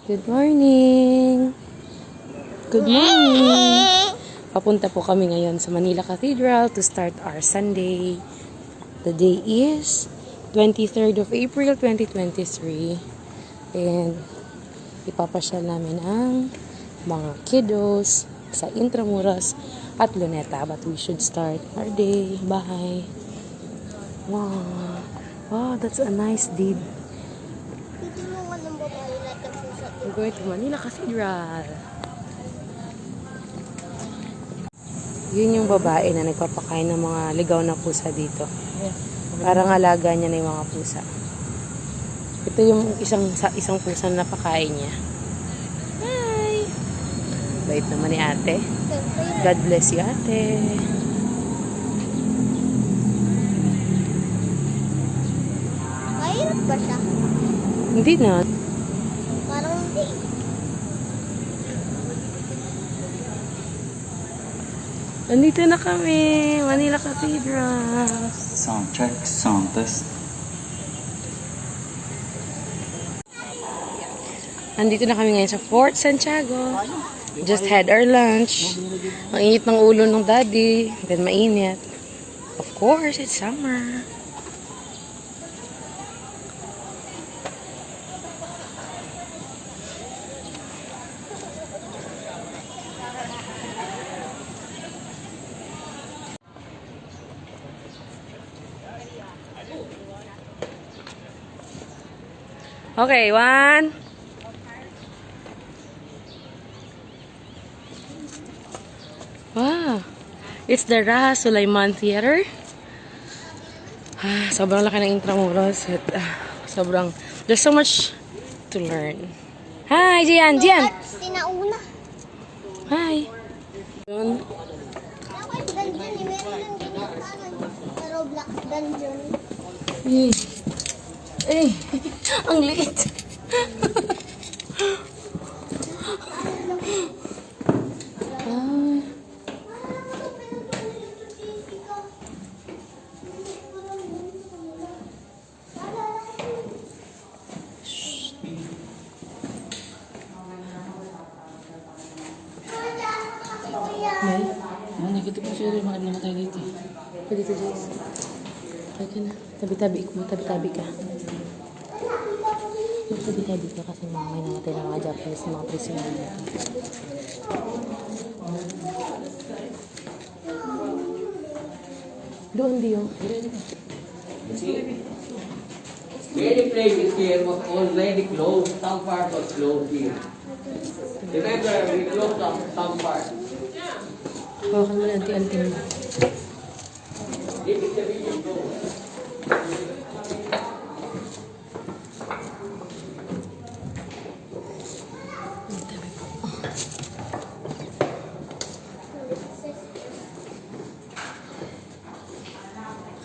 Good morning! Good morning! Papunta po kami ngayon sa Manila Cathedral to start our Sunday. The day is 23rd of April 2023. And ipapasyal namin ang mga kiddos sa Intramuros at Luneta. But we should start our day. Bye! Wow! Wow, that's a nice deed. We're going to Manila Cathedral. Yun yung babae na nagpapakain ng mga ligaw na pusa dito. Parang alaga niya na yung mga pusa. Ito yung isang pusa na napakain niya. Hi! Bait naman ni ate. God bless you, ate. Mahirap ba siya? Hindi na. Parang hindi. Nandito na kami. Manila Cathedral. Sound check, sound test. Nandito na kami ngayon sa Fort Santiago. Just had our lunch. Ang init ng ulo ng daddy. Then mainit. Of course, it's summer. Okay, one. Wow. It's the Raha Sulaiman Theater. Sobrang laki ng Intramuros. At, sobrang, there's so much to learn. Hi, Gian! Gian! Sinauna. Hi! Yun. Dungeon, meron ng ganyan sa Roblox dungeon. Eh, ang liit. Nakita ko siya rin mga namatay dito. Pwede ito, Jace. Pwede na. Tabi-tabi mo. Tabi-tabi ka. Tabi-tabi ka kasi mga may namatay na mga Japanese na mga prisoner dito. Doon, Dio. Many places here was already closed. Some part was closed here. Remember, we closed some part. Hawakan mo na anti-anti mo. This is the video closed.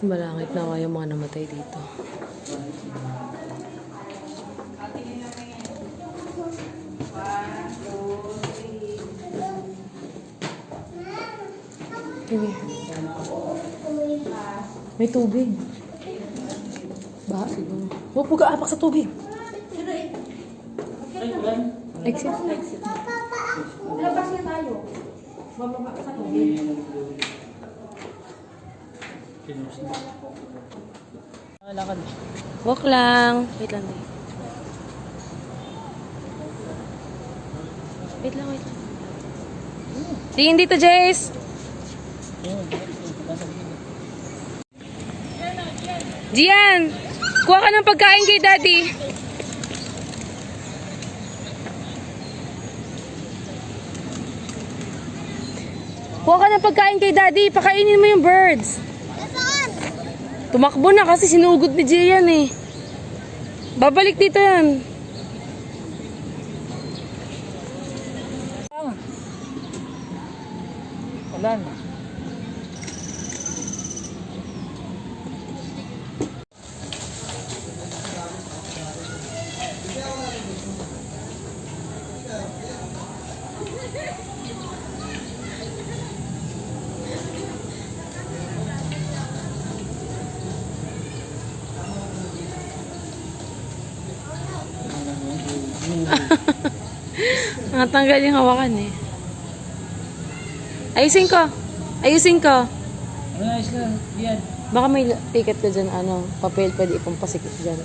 Malangit na ako yung mga namatay dito. May tubig. Baha siguro. Huwag po ka-apak sa tubig. Exit. Labas na tayo. Bababa ka sa tubig. Walk lang. Wait lang. Wait lang. Tingin dito, Jace. Gian, kuha ka ng pagkain kay Daddy. Kuha ka ng pagkain kay Daddy. Pakainin mo yung birds. Nasaan? Tumakbo na kasi sinugod ni Gian eh. Babalik dito yan. Wala na. Natanggal yung hawakan eh. Ayusin ko. Ayusin ko. Ayos lang. Yan. Baka may ticket ka dyan, ano, papel, pwede ipampasikip dyan.